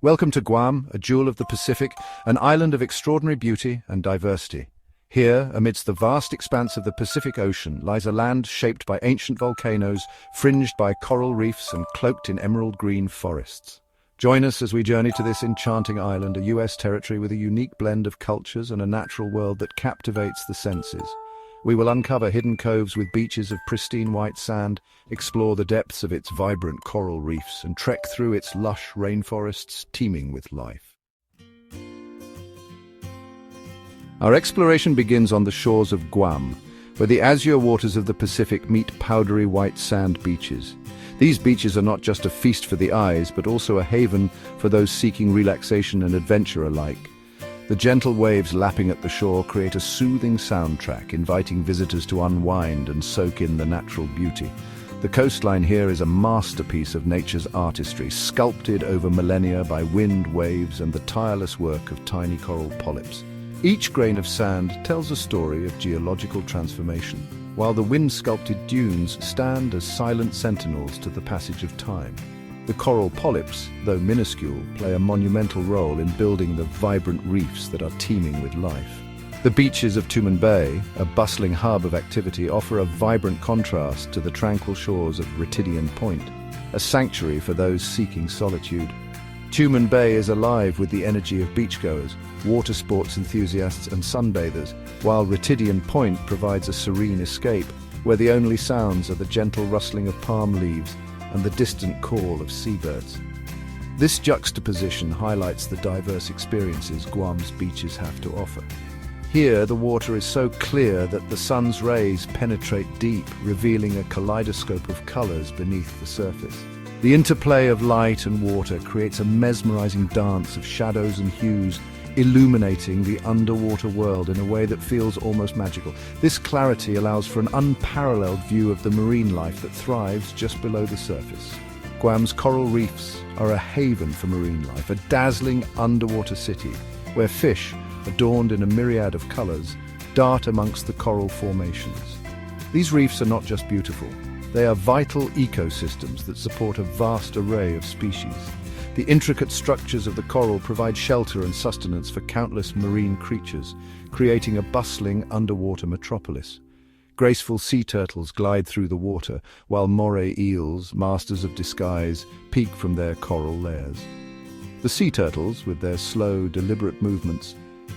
Welcome to Guam, a jewel of the Pacific, an island of extraordinary beauty and diversity. Here, amidst the vast expanse of the Pacific Ocean, lies a land shaped by ancient volcanoes, fringed by coral reefs and cloaked in emerald green forests. Join us as we journey to this enchanting island, a U.S. territory with a unique blend of cultures and a natural world that captivates the senses. We will uncover hidden coves with beaches of pristine white sand, explore the depths of its vibrant coral reefs, and trek through its lush rainforests teeming with life. Our exploration begins on the shores of Guam, where the azure waters of the Pacific meet powdery white sand beaches. These beaches are not just a feast for the eyes, but also a haven for those seeking relaxation and adventure alike. The gentle waves lapping at the shore create a soothing soundtrack, inviting visitors to unwind and soak in the natural beauty. The coastline here is a masterpiece of nature's artistry, sculpted over millennia by wind, waves, and the tireless work of tiny coral polyps. Each grain of sand tells a story of geological transformation, while the wind-sculpted dunes stand as silent sentinels to the passage of time. The coral polyps, though minuscule, play a monumental role in building the vibrant reefs that are teeming with life. The beaches of Tumen Bay, a bustling hub of activity, offer a vibrant contrast to the tranquil shores of Retidian Point, a sanctuary for those seeking solitude. Tumen Bay is alive with the energy of beachgoers, water sports enthusiasts and sunbathers, while Retidian Point provides a serene escape, where the only sounds are the gentle rustling of palm leaves and the distant call of seabirds. This juxtaposition highlights the diverse experiences Guam's beaches have to offer. Here, the water is so clear that the sun's rays penetrate deep, revealing a kaleidoscope of colors beneath the surface. The interplay of light and water creates a mesmerizing dance of shadows and hues, illuminating the underwater world in a way that feels almost magical. This clarity allows for an unparalleled view of the marine life that thrives just below the surface. Guam's coral reefs are a haven for marine life, a dazzling underwater city where fish, adorned in a myriad of colors, dart amongst the coral formations. These reefs are not just beautiful, they are vital ecosystems that support a vast array of species. The intricate structures of the coral provide shelter and sustenance for countless marine creatures, creating a bustling underwater metropolis. Graceful sea turtles glide through the water, while moray eels, masters of disguise, peek from their coral layers. The sea turtles, with their slow, deliberate movements,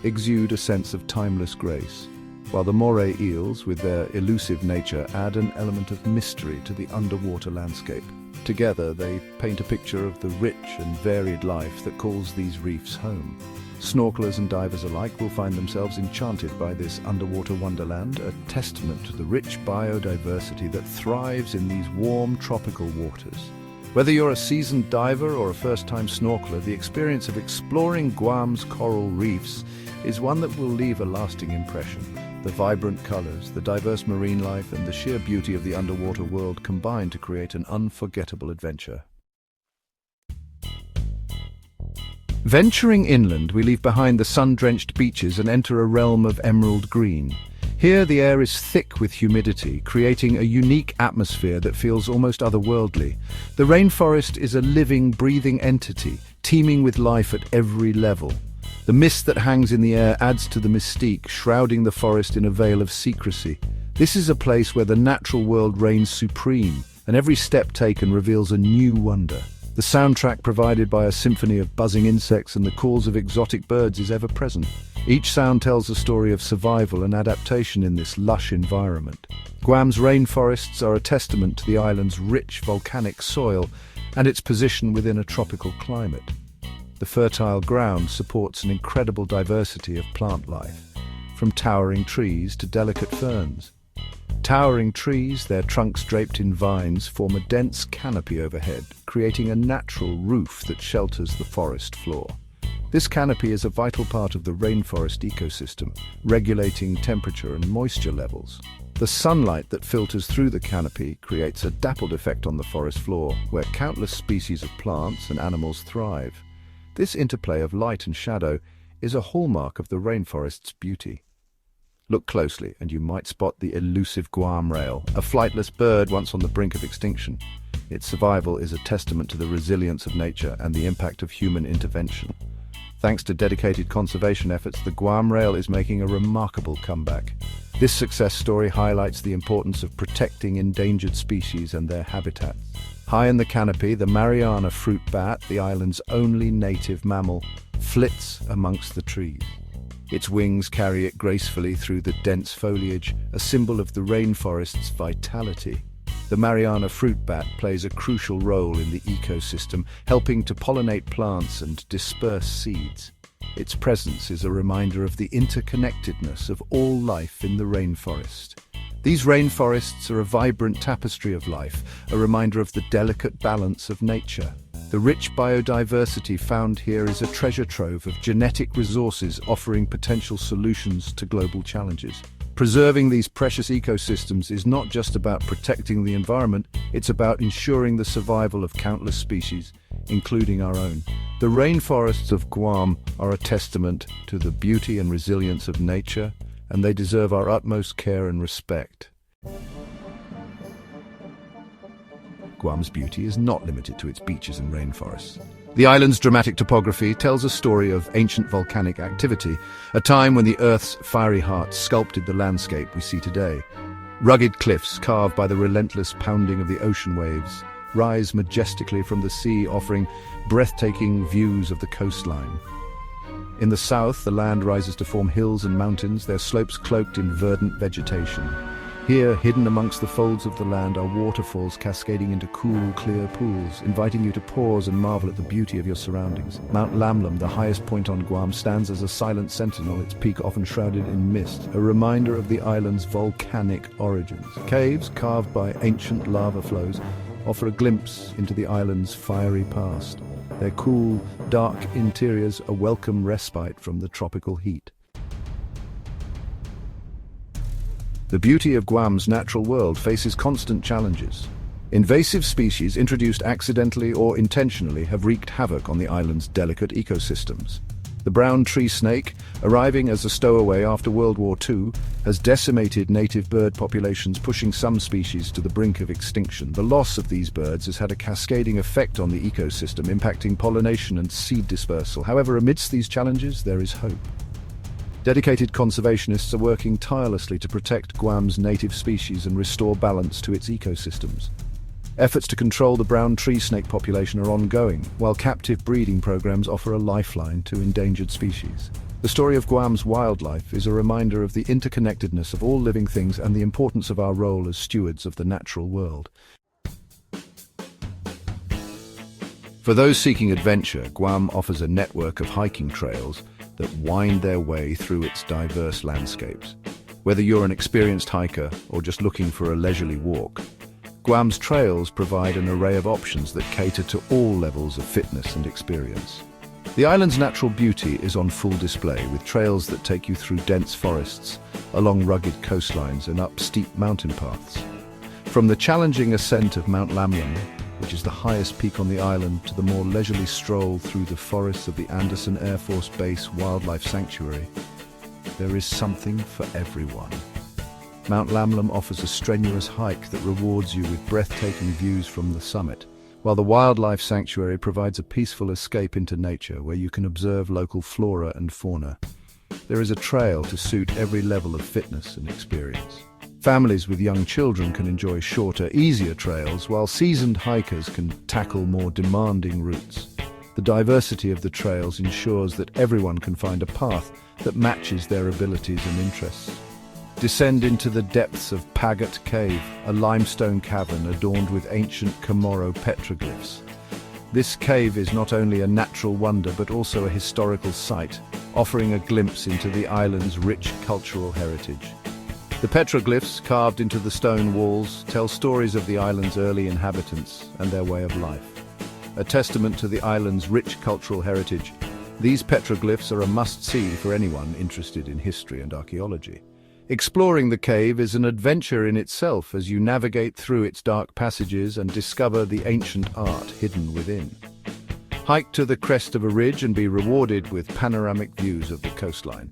exude a sense of timeless grace, while the moray eels, with their elusive nature, add an element of mystery to the underwater landscape. Together, they paint a picture of the rich and varied life that calls these reefs home. Snorkelers and divers alike will find themselves enchanted by this underwater wonderland, a testament to the rich biodiversity that thrives in these warm tropical waters. Whether you're a seasoned diver or a first-time snorkeler, the experience of exploring Guam's coral reefs is one that will leave a lasting impression. The vibrant colors, the diverse marine life, and the sheer beauty of the underwater world combine to create an unforgettable adventure. Venturing inland, we leave behind the sun-drenched beaches and enter a realm of emerald green. Here, the air is thick with humidity, creating a unique atmosphere that feels almost otherworldly. The rainforest is a living, breathing entity, teeming with life at every level. The mist that hangs in the air adds to the mystique, shrouding the forest in a veil of secrecy. This is a place where the natural world reigns supreme, and every step taken reveals a new wonder. The soundtrack provided by a symphony of buzzing insects and the calls of exotic birds is ever present. Each sound tells a story of survival and adaptation in this lush environment. Guam's rainforests are a testament to the island's rich volcanic soil and its position within a tropical climate. The fertile ground supports an incredible diversity of plant life, from towering trees to delicate ferns. Towering trees, their trunks draped in vines, form a dense canopy overhead, creating a natural roof that shelters the forest floor. This canopy is a vital part of the rainforest ecosystem, regulating temperature and moisture levels. The sunlight that filters through the canopy creates a dappled effect on the forest floor, where countless species of plants and animals thrive. This interplay of light and shadow is a hallmark of the rainforest's beauty. Look closely and you might spot the elusive Guam rail, a flightless bird once on the brink of extinction. Its survival is a testament to the resilience of nature and the impact of human intervention. Thanks to dedicated conservation efforts, the Guam rail is making a remarkable comeback. This success story highlights the importance of protecting endangered species and their habitats. High in the canopy, the Mariana fruit bat, the island's only native mammal, flits amongst the trees. Its wings carry it gracefully through the dense foliage, a symbol of the rainforest's vitality. The Mariana fruit bat plays a crucial role in the ecosystem, helping to pollinate plants and disperse seeds. Its presence is a reminder of the interconnectedness of all life in the rainforest. These rainforests are a vibrant tapestry of life, a reminder of the delicate balance of nature. The rich biodiversity found here is a treasure trove of genetic resources offering potential solutions to global challenges. Preserving these precious ecosystems is not just about protecting the environment, it's about ensuring the survival of countless species, including our own. The rainforests of Guam are a testament to the beauty and resilience of nature, and they deserve our utmost care and respect. Guam's beauty is not limited to its beaches and rainforests. The island's dramatic topography tells a story of ancient volcanic activity, a time when the Earth's fiery heart sculpted the landscape we see today. Rugged cliffs, carved by the relentless pounding of the ocean waves, rise majestically from the sea, offering breathtaking views of the coastline. In the south, the land rises to form hills and mountains, their slopes cloaked in verdant vegetation. Here, hidden amongst the folds of the land, are waterfalls cascading into cool, clear pools, inviting you to pause and marvel at the beauty of your surroundings. Mount Lamlam, the highest point on Guam, stands as a silent sentinel, its peak often shrouded in mist, a reminder of the island's volcanic origins. Caves, carved by ancient lava flows, offer a glimpse into the island's fiery past. Their cool, dark interiors a welcome respite from the tropical heat. The beauty of Guam's natural world faces constant challenges. Invasive species introduced accidentally or intentionally have wreaked havoc on the island's delicate ecosystems. The brown tree snake, arriving as a stowaway after World War II, has decimated native bird populations, pushing some species to the brink of extinction. The loss of these birds has had a cascading effect on the ecosystem, impacting pollination and seed dispersal. However, amidst these challenges, there is hope. Dedicated conservationists are working tirelessly to protect Guam's native species and restore balance to its ecosystems. Efforts to control the brown tree snake population are ongoing, while captive breeding programs offer a lifeline to endangered species. The story of Guam's wildlife is a reminder of the interconnectedness of all living things and the importance of our role as stewards of the natural world. For those seeking adventure, Guam offers a network of hiking trails that wind their way through its diverse landscapes. Whether you're an experienced hiker or just looking for a leisurely walk, Guam's trails provide an array of options that cater to all levels of fitness and experience. The island's natural beauty is on full display, with trails that take you through dense forests, along rugged coastlines and up steep mountain paths. From the challenging ascent of Mount Lamlam, which is the highest peak on the island, to the more leisurely stroll through the forests of the Anderson Air Force Base Wildlife Sanctuary, there is something for everyone. Mount Lamlam offers a strenuous hike that rewards you with breathtaking views from the summit, while the Wildlife Sanctuary provides a peaceful escape into nature where you can observe local flora and fauna. There is a trail to suit every level of fitness and experience. Families with young children can enjoy shorter, easier trails, while seasoned hikers can tackle more demanding routes. The diversity of the trails ensures that everyone can find a path that matches their abilities and interests. Descend into the depths of Hagåtña Cave, a limestone cavern adorned with ancient Chamorro petroglyphs. This cave is not only a natural wonder but also a historical site, offering a glimpse into the island's rich cultural heritage. The petroglyphs, carved into the stone walls, tell stories of the island's early inhabitants and their way of life. A testament to the island's rich cultural heritage, these petroglyphs are a must-see for anyone interested in history and archaeology. Exploring the cave is an adventure in itself as you navigate through its dark passages and discover the ancient art hidden within. Hike to the crest of a ridge and be rewarded with panoramic views of the coastline.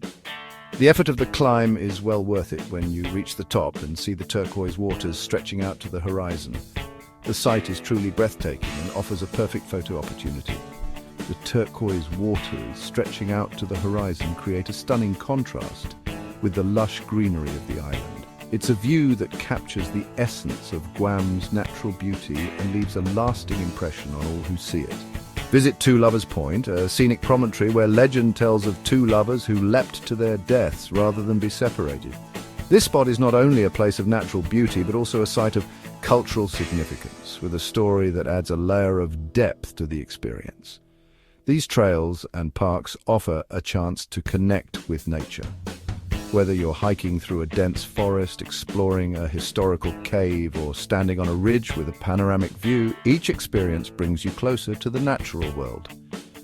The effort of the climb is well worth it when you reach the top and see the turquoise waters stretching out to the horizon. The sight is truly breathtaking and offers a perfect photo opportunity. The turquoise waters stretching out to the horizon create a stunning contrast with the lush greenery of the island. It's a view that captures the essence of Guam's natural beauty and leaves a lasting impression on all who see it. Visit Two Lovers Point, a scenic promontory where legend tells of two lovers who leapt to their deaths rather than be separated. This spot is not only a place of natural beauty, but also a site of cultural significance, with a story that adds a layer of depth to the experience. These trails and parks offer a chance to connect with nature. Whether you're hiking through a dense forest, exploring a historical cave, or standing on a ridge with a panoramic view, each experience brings you closer to the natural world,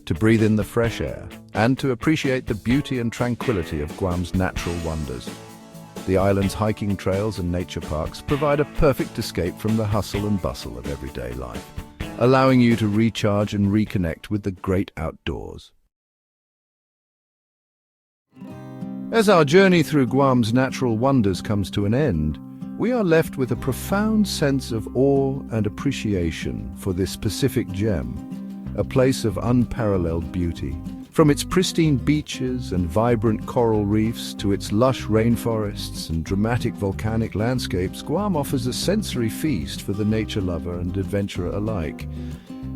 to breathe in the fresh air, and to appreciate the beauty and tranquility of Guam's natural wonders. The island's hiking trails and nature parks provide a perfect escape from the hustle and bustle of everyday life, allowing you to recharge and reconnect with the great outdoors. As our journey through Guam's natural wonders comes to an end, we are left with a profound sense of awe and appreciation for this Pacific gem, a place of unparalleled beauty. From its pristine beaches and vibrant coral reefs to its lush rainforests and dramatic volcanic landscapes, Guam offers a sensory feast for the nature lover and adventurer alike.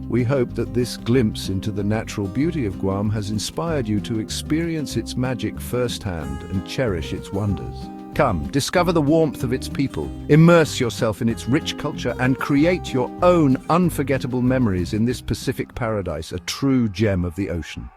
We hope that this glimpse into the natural beauty of Guam has inspired you to experience its magic firsthand and cherish its wonders. Come, discover the warmth of its people, immerse yourself in its rich culture, and create your own unforgettable memories in this Pacific paradise, a true gem of the ocean.